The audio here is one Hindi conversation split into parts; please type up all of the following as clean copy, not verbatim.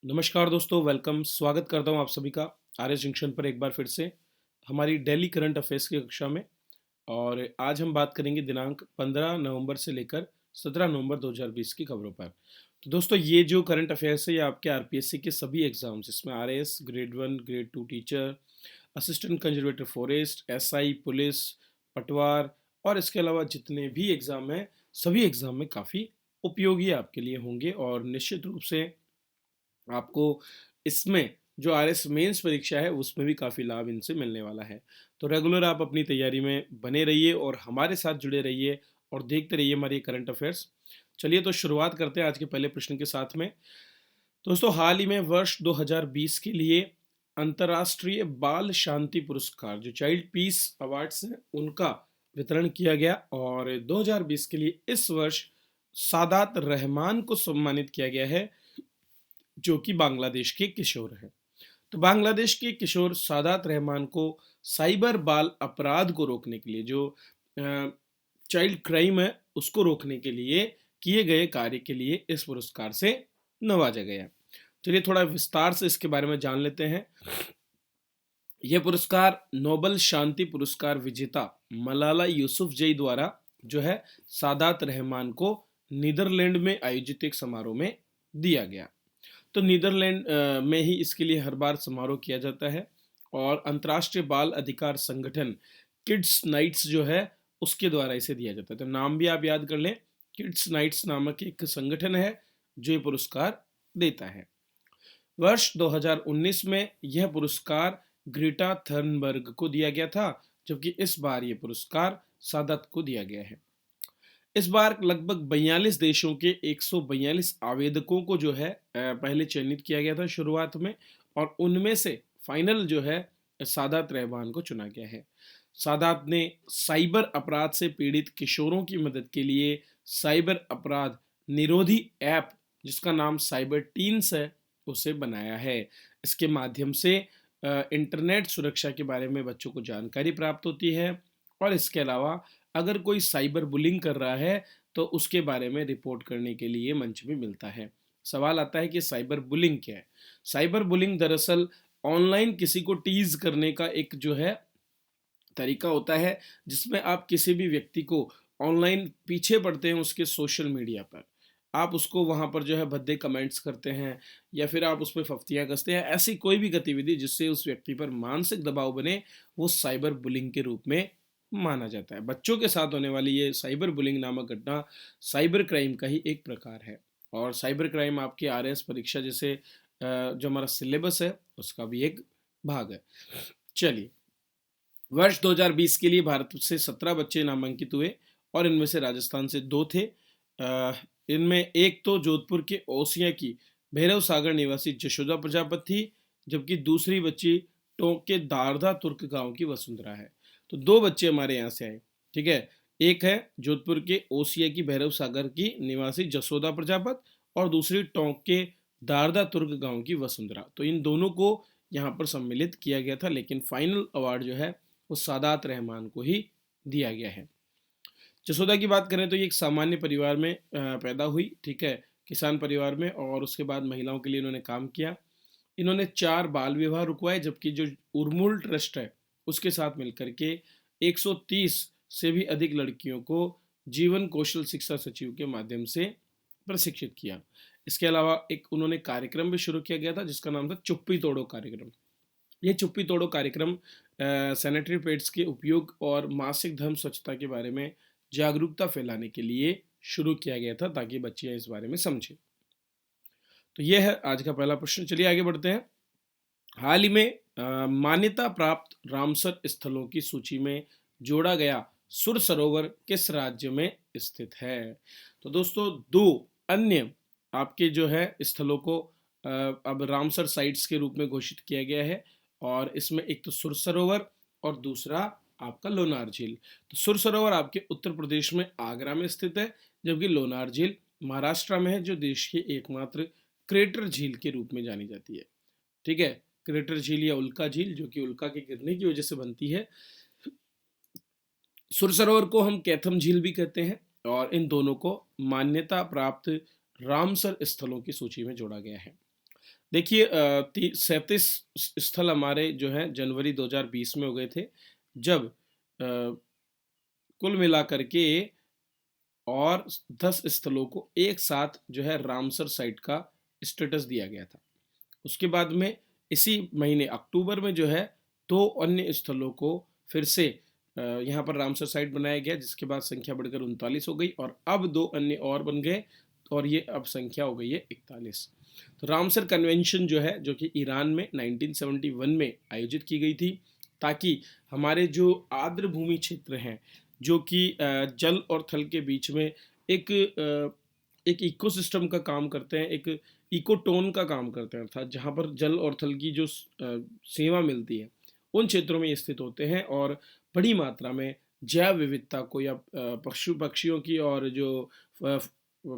नमस्कार दोस्तों, वेलकम। स्वागत करता हूँ आप सभी का आर एस जंक्शन पर एक बार फिर से हमारी डेली करंट अफेयर्स की कक्षा में। और आज हम बात करेंगे दिनांक 15 नवंबर से लेकर 17 नवंबर 2020 की खबरों पर। तो दोस्तों, ये जो करंट अफेयर्स है ये आपके आरपीएससी के सभी एग्जाम्स, इसमें RAS, grade 1, grade 2 teacher, assistant conservator forest, SI, police, पटवार और इसके अलावा जितने भी एग्ज़ाम हैं सभी एग्ज़ाम में काफ़ी उपयोगी आपके लिए होंगे। और निश्चित रूप से आपको इसमें जो आरएस मेंस परीक्षा है उसमें भी काफ़ी लाभ इनसे मिलने वाला है। तो रेगुलर आप अपनी तैयारी में बने रहिए और हमारे साथ जुड़े रहिए और देखते रहिए हमारी करंट अफेयर्स। चलिए तो शुरुआत करते हैं आज के पहले प्रश्न के साथ में। दोस्तों, हाल ही में वर्ष 2020 के लिए अंतर्राष्ट्रीय बाल शांति पुरस्कार जो चाइल्ड पीस अवार्ड्स हैं उनका वितरण किया गया। और 2020 के लिए इस वर्ष सादात रहमान को सम्मानित किया गया है, जो कि बांग्लादेश के किशोर हैं। तो बांग्लादेश के किशोर सादात रहमान को साइबर बाल अपराध को रोकने के लिए, जो चाइल्ड क्राइम है उसको रोकने के लिए किए गए कार्य के लिए इस पुरस्कार से नवाजा गया। चलिए थोड़ा विस्तार से इसके बारे में जान लेते हैं। यह पुरस्कार नोबल शांति पुरस्कार विजेता मलाला यूसुफजई द्वारा जो है सादात रहमान को नीदरलैंड में आयोजित एक समारोह में दिया गया। तो नीदरलैंड में ही इसके लिए हर बार समारोह किया जाता है। और अंतर्राष्ट्रीय बाल अधिकार संगठन किड्स नाइट्स जो है उसके द्वारा इसे दिया जाता है। तो नाम भी आप याद कर लें, किड्स नाइट्स नामक एक संगठन है जो ये पुरस्कार देता है। वर्ष 2019 में यह पुरस्कार ग्रेटा थर्नबर्ग को दिया गया था, जबकि इस बार यह पुरस्कार सादत को दिया गया है। इस बार लगभग 42 देशों के 142 आवेदकों को जो है पहले चयनित किया गया था शुरुआत में, और उनमें से फाइनल जो है सादात रहमान को चुना गया है। सादात ने साइबर अपराध से पीड़ित किशोरों की मदद के लिए साइबर अपराध निरोधी ऐप, जिसका नाम साइबर टीन्स है, उसे बनाया है। इसके माध्यम से इंटरनेट सुरक्षा के बारे में बच्चों को जानकारी प्राप्त होती है। और इसके अलावा अगर कोई साइबर बुलिंग कर रहा है तो उसके बारे में रिपोर्ट करने के लिए मंच भी मिलता है। सवाल आता है कि साइबर बुलिंग क्या है। साइबर बुलिंग दरअसल ऑनलाइन किसी को टीज करने का एक जो है तरीका होता है, जिसमें आप किसी भी व्यक्ति को ऑनलाइन पीछे पड़ते हैं उसके सोशल मीडिया पर, आप उसको वहाँ पर जो है भद्दे कमेंट्स करते हैं या फिर आप उस पर फफ्तियाँ कसते हैं। ऐसी कोई भी गतिविधि जिससे उस व्यक्ति पर मानसिक दबाव बने, वो साइबर बुलिंग के रूप में माना जाता है। बच्चों के साथ होने वाली ये साइबर बुलिंग नामक घटना साइबर क्राइम का ही एक प्रकार है। और साइबर क्राइम आपकी आरएस परीक्षा जैसे जो हमारा सिलेबस है उसका भी एक भाग है। चलिए, वर्ष 2020 के लिए भारत से 17 बच्चे नामांकित हुए और इनमें से राजस्थान से 2 थे। इनमें एक तो जोधपुर के ओसिया की भैरव सागर निवासी जशोदा प्रजापति थी, जबकि दूसरी बच्ची टोंक के दारदा तुर्क गांव की वसुंधरा है। तो 2 बच्चे हमारे यहाँ से आए, ठीक है। एक है जोधपुर के ओसिया की भैरव सागर की निवासी जसोदा प्रजापत और दूसरी टोंक के दारदा तुर्क गांव की वसुंधरा। तो इन दोनों को यहाँ पर सम्मिलित किया गया था, लेकिन फाइनल अवार्ड जो है वो सादात रहमान को ही दिया गया है। जसोदा की बात करें तो ये एक सामान्य परिवार में पैदा हुई, ठीक है, किसान परिवार में, और उसके बाद महिलाओं के लिए इन्होंने काम किया। इन्होंने 4 बाल विवाह रुकवाए, जबकि जो उर्मुल ट्रस्ट है उसके साथ मिलकर के 130 से भी अधिक लड़कियों को जीवन कौशल शिक्षा सचिव के माध्यम से प्रशिक्षित किया। इसके अलावा एक उन्होंने कार्यक्रम भी शुरू किया गया था जिसका नाम था चुप्पी तोड़ो कार्यक्रम। ये चुप्पी तोड़ो कार्यक्रम सैनिटरी पैड्स के उपयोग और मासिक धर्म स्वच्छता के बारे में जागरूकता फैलाने के लिए शुरू किया गया था, ताकि बच्चियां इस बारे में समझें। तो यह है आज का पहला प्रश्न। चलिए आगे बढ़ते हैं। हाल ही में मान्यता प्राप्त रामसर स्थलों की सूची में जोड़ा गया सुर सरोवर किस राज्य में स्थित है? तो दोस्तों, 2 अन्य आपके जो है स्थलों को अब रामसर साइट्स के रूप में घोषित किया गया है। और इसमें एक तो सुर सरोवर और दूसरा आपका लोनार झील। तो सुर सरोवर आपके उत्तर प्रदेश में आगरा में स्थित है, जबकि लोनार झील महाराष्ट्र में है, जो देश की एकमात्र क्रेटर झील के रूप में जानी जाती है, ठीक है। क्रेटर झील या उल्का झील, जो कि उल्का के गिरने की वजह से बनती है। सुर सरोवर को हम कैथम झील भी कहते हैं। और इन दोनों को मान्यता प्राप्त रामसर स्थलों की सूची में जोड़ा गया है। देखिए 37 स्थल हमारे जो हैं जनवरी 2020 में हो गए थे, जब कुल मिलाकर के और 10 स्थलों को एक साथ जो है रामसर साइट का स्टेटस दिया गया था। उसके बाद में इसी महीने अक्टूबर में जो है 2 अन्य स्थलों को फिर से यहाँ पर रामसर साइट बनाया गया, जिसके बाद संख्या बढ़कर 39 हो गई और अब 2 अन्य और बन गए और ये अब संख्या हो गई है 41। तो रामसर कन्वेंशन जो है, जो कि ईरान में 1971 में आयोजित की गई थी, ताकि हमारे जो आर्द्र भूमि क्षेत्र हैं, जो कि जल और थल के बीच में एक एक इकोसिस्टम का काम करते हैं, एक इकोटोन का काम करते हैं, अर्थात जहाँ पर जल और थल की जो सेवा मिलती है, उन क्षेत्रों में ये स्थित होते हैं और बड़ी मात्रा में जैव विविधता को या पशु पक्षियों की और जो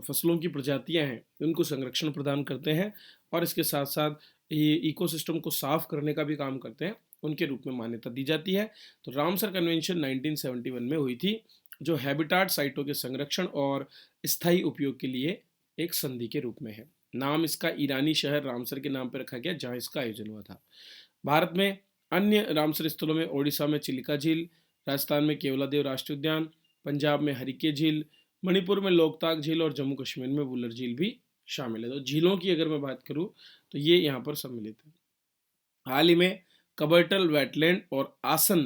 फसलों की प्रजातियां हैं उनको संरक्षण प्रदान करते हैं और इसके साथ साथ ये इकोसिस्टम को साफ करने का भी काम करते हैं, उनके रूप में मान्यता दी जाती है। तो रामसर कन्वेंशन 1971 में हुई थी, जो हैबिटाट साइटों के संरक्षण और स्थायी उपयोग के लिए एक संधि के रूप में है। नाम इसका ईरानी शहर रामसर के नाम पर रखा गया, जहां इसका आयोजन हुआ था। भारत में अन्य रामसर स्थलों में ओडिशा में चिलिका झील, राजस्थान में केवलादेव राष्ट्रीय उद्यान, पंजाब में हरिके झील, मणिपुर में लोकताक झील और जम्मू कश्मीर में वुलर झील भी शामिल है। तो झीलों की अगर मैं बात करूं तो ये यहाँ पर सम्मिलित है। हाल ही में कबर्टल वेटलैंड और आसन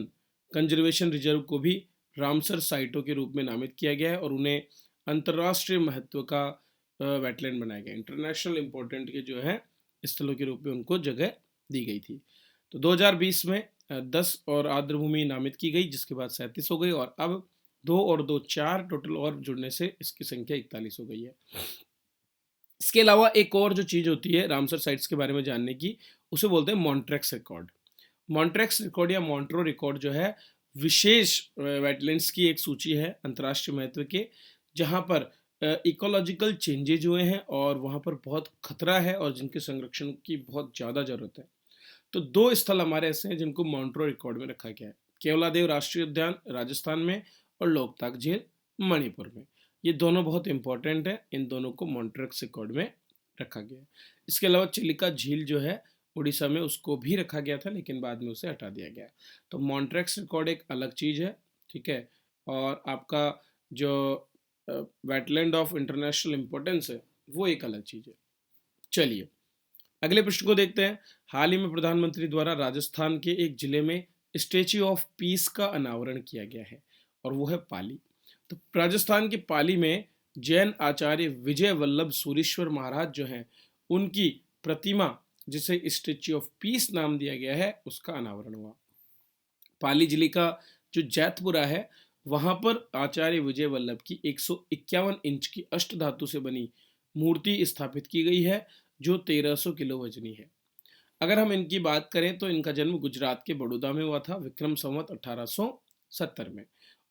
कंजर्वेशन रिजर्व को भी रामसर साइटों के रूप में नामित किया गया है और उन्हें अंतर्राष्ट्रीय महत्व का वेटलैंड बनाया गया। इंटरनेशनल इम्पोर्टेंट के जो है स्थलों के रूप में उनको जगह दी गई थी। तो 2020 में 10 और आर्द्रभूमि नामित की गई, जिसके बाद 37 हो गई और अब 2 और 2 4 टोटल और जुड़ने से इसकी संख्या 41 हो गई है। इसके अलावा एक और जो चीज़ होती है रामसर साइट्स के बारे में जानने की, उसे बोलते हैं मॉन्ट्रेक्स रिकॉर्ड। मॉन्ट्रेक्स रिकॉर्ड या मॉन्ट्रो रिकॉर्ड जो है विशेष वेटलैंड्स की एक सूची है अंतर्राष्ट्रीय महत्व के, जहाँ पर इकोलॉजिकल चेंजेज हुए हैं और वहाँ पर बहुत खतरा है और जिनके संरक्षण की बहुत ज़्यादा ज़रूरत है। तो 2 स्थल हमारे ऐसे हैं जिनको मॉन्ट्रो रिकॉर्ड में रखा गया है, केवलादेव राष्ट्रीय उद्यान राजस्थान में और लोकताक झील मणिपुर में। ये दोनों बहुत इंपॉर्टेंट है, इन दोनों को मॉन्ट्रेक्स रिकॉर्ड में रखा गया है। इसके अलावा चिलिका झील जो है उड़ीसा में, उसको भी रखा गया था लेकिन बाद में उसे हटा दिया गया। तो मॉन्ट्रेक्स रिकॉर्ड एक अलग चीज़ है, ठीक है, और आपका जो वेटलैंड ऑफ इंटरनेशनल इम्पोर्टेंस है वो एक अलग चीज़ है। चलिए अगले प्रश्न को देखते हैं। हाल ही में प्रधानमंत्री द्वारा राजस्थान के एक जिले में स्टेच्यू ऑफ पीस का अनावरण किया गया है और वो है पाली। तो राजस्थान के पाली में जैन आचार्य विजय वल्लभ सूरीश्वर महाराज जो हैं, उनकी प्रतिमा, जिसे स्टेच्यू ऑफ पीस नाम दिया गया है, उसका अनावरण हुआ। पाली जिले का जो जैतपुरा है, वहां पर आचार्य विजय वल्लभ की 151 इंच की अष्ट धातु से बनी मूर्ति स्थापित की गई है, जो 1300 किलो वजनी है। अगर हम इनकी बात करें तो इनका जन्म गुजरात के बड़ौदा में हुआ था विक्रम संवत 1870 में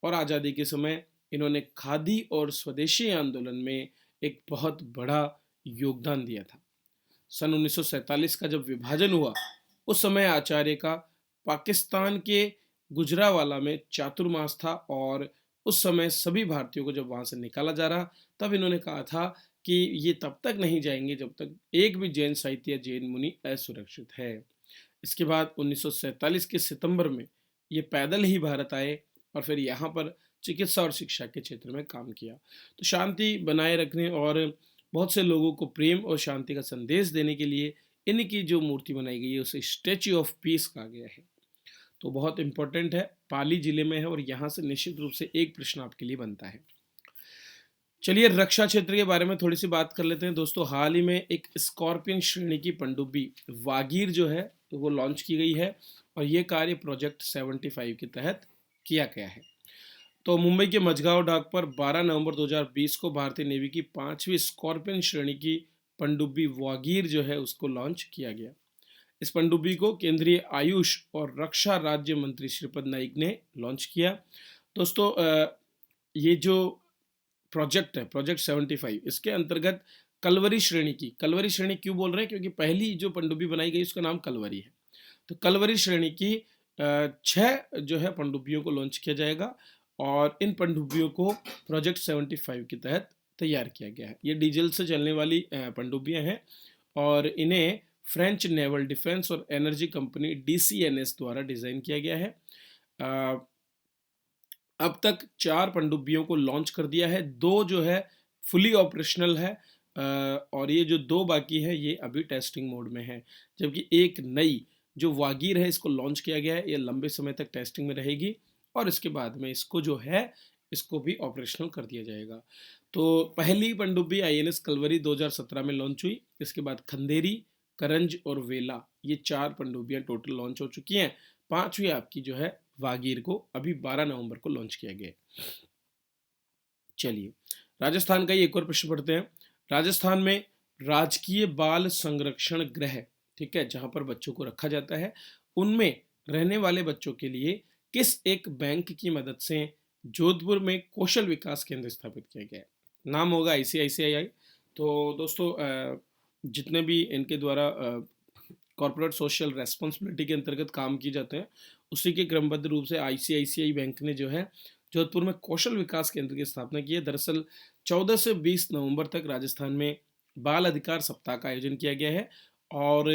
और आज़ादी के समय इन्होंने खादी और स्वदेशी आंदोलन में एक बहुत बड़ा योगदान दिया था। सन 1947 का जब विभाजन हुआ, उस समय आचार्य का पाकिस्तान के गुजरावाला में चातुर्मास था और उस समय सभी भारतीयों को जब वहाँ से निकाला जा रहा, तब इन्होंने कहा था कि ये तब तक नहीं जाएंगे जब तक एक भी जैन साहित्य या जैन मुनि असुरक्षित है। इसके बाद 1947 के सितंबर में ये पैदल ही भारत आए और फिर यहाँ पर चिकित्सा और शिक्षा के क्षेत्र में काम किया। तो शांति बनाए रखने और बहुत से लोगों को प्रेम और शांति का संदेश देने के लिए इनकी जो मूर्ति बनाई गई है उसे स्टैच्यू ऑफ पीस कहा गया है। तो बहुत इंपॉर्टेंट है, पाली जिले में है और यहाँ से निश्चित रूप से एक प्रश्न आपके लिए बनता है। चलिए रक्षा क्षेत्र के बारे में थोड़ी सी बात कर लेते हैं दोस्तों। हाल ही में एक स्कॉर्पियन श्रेणी की पनडुब्बी वागीर जो है तो वो लॉन्च की गई है और ये कार्य प्रोजेक्ट 75 के तहत किया गया है। तो मुंबई के मझगांव डाक पर 12 नवंबर 2020 को भारतीय नेवी की 5वीं स्कॉर्पियन श्रेणी की पनडुब्बी वागीर जो है उसको लॉन्च किया गया। इस पनडुब्बी को केंद्रीय आयुष और रक्षा राज्य मंत्री श्रीपद नाइक ने लॉन्च किया। दोस्तों ये जो प्रोजेक्ट है, प्रोजेक्ट 75, इसके अंतर्गत कलवरी श्रेणी क्यों बोल रहे हैं, क्योंकि पहली जो पनडुब्बी बनाई गई उसका नाम कलवरी है। तो कलवरी श्रेणी की 6 जो है पनडुब्बियों को लॉन्च किया जाएगा और इन पनडुब्बियों को प्रोजेक्ट 75 के तहत तैयार किया गया है। ये डीजल से चलने वाली पनडुब्बियां हैं और इन्हें फ्रेंच नेवल डिफेंस और एनर्जी कंपनी DCNS द्वारा डिज़ाइन किया गया है। अब तक 4 पनडुब्बियों को लॉन्च कर दिया है, 2 जो है फुली ऑपरेशनल है, और ये जो 2 बाकी है ये अभी टेस्टिंग मोड में है। जबकि एक नई जो वागीर है इसको लॉन्च किया गया है, ये लंबे समय तक टेस्टिंग में रहेगी और इसके बाद में इसको जो है इसको भी ऑपरेशनल कर दिया जाएगा। तो पहली पनडुब्बी INS कलवरी 2017 में लॉन्च हुई। इसके बाद खंदेरी, करंज और वेला, ये 4 पनडुब्बियां टोटल लॉन्च हो चुकी हैं। 5वीं आपकी जो है वागीर को अभी 12 नवंबर को लॉन्च किया गया। चलिए राजस्थान का ही एक और प्रश्न पढ़ते हैं। राजस्थान में राजकीय बाल संरक्षण गृह, ठीक है, जहां पर बच्चों को रखा जाता है, उनमें रहने वाले बच्चों के लिए किस एक बैंक की मदद से जोधपुर में कौशल विकास केंद्र स्थापित किया गया है? नाम होगा ICICI। तो दोस्तों जितने भी इनके द्वारा कॉर्पोरेट सोशल रेस्पॉन्सिबिलिटी के अंतर्गत काम किए जाते हैं, उसी के क्रमबद्ध रूप से ICICI बैंक ने जो है जोधपुर में कौशल विकास केंद्र की स्थापना की है। दरअसल 14 से 20 नवंबर तक राजस्थान में बाल अधिकार सप्ताह का आयोजन किया गया है और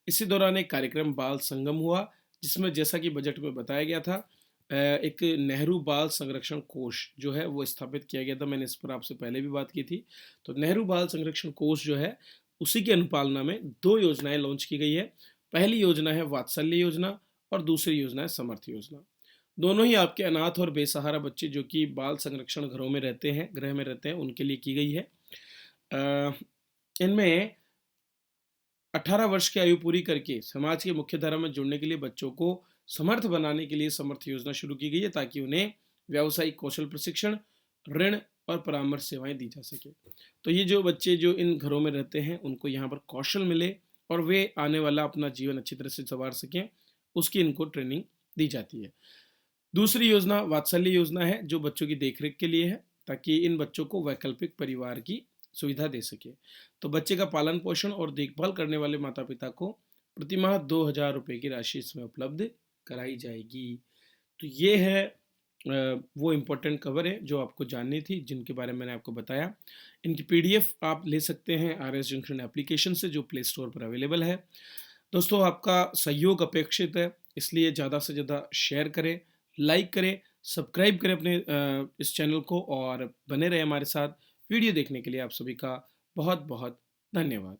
इसी दौरान एक कार्यक्रम बाल संगम हुआ, जिसमें जैसा कि बजट में बताया गया था, एक नेहरू बाल संरक्षण कोष जो है वो स्थापित किया गया था। मैंने इस पर आपसे पहले भी बात की थी। तो नेहरू बाल संरक्षण कोष जो है उसी की अनुपालना में 2 योजनाएं लॉन्च की गई है। पहली योजना है वात्सल्य योजना और दूसरी योजना है समर्थ योजना। दोनों ही आपके अनाथ और बेसहारा बच्चे जो कि बाल संरक्षण घरों में रहते हैं, गृह में रहते हैं, उनके लिए की गई है। इनमें 18 वर्ष की आयु पूरी करके समाज की मुख्य धारा में जुड़ने के लिए बच्चों को समर्थ बनाने के लिए समर्थ योजना शुरू की गई है, ताकि उन्हें व्यावसायिक कौशल प्रशिक्षण, ऋण और परामर्श सेवाएं दी जा सके। तो ये जो बच्चे जो इन घरों में रहते हैं उनको यहाँ पर कौशल मिले और वे आने वाला अपना जीवन अच्छी तरह से संवार सकें, उसकी इनको ट्रेनिंग दी जाती है। दूसरी योजना वात्सल्य योजना है, जो बच्चों की देखरेख के लिए है, ताकि इन बच्चों को वैकल्पिक परिवार की सुविधा दे सके। तो बच्चे का पालन पोषण और देखभाल करने वाले माता पिता को प्रतिमाह 2000 रुपये की राशि इसमें उपलब्ध कराई जाएगी। तो ये है वो इम्पोर्टेंट खबर है जो आपको जाननी थी, जिनके बारे में मैंने आपको बताया। इनकी PDF आप ले सकते हैं RS जंक्शन एप्लीकेशन से, जो प्ले स्टोर पर अवेलेबल है। दोस्तों आपका सहयोग अपेक्षित है, इसलिए ज़्यादा से ज़्यादा शेयर करें, लाइक करें, सब्सक्राइब करें अपने इस चैनल को और बने रहे हमारे साथ। वीडियो देखने के लिए आप सभी का बहुत बहुत धन्यवाद।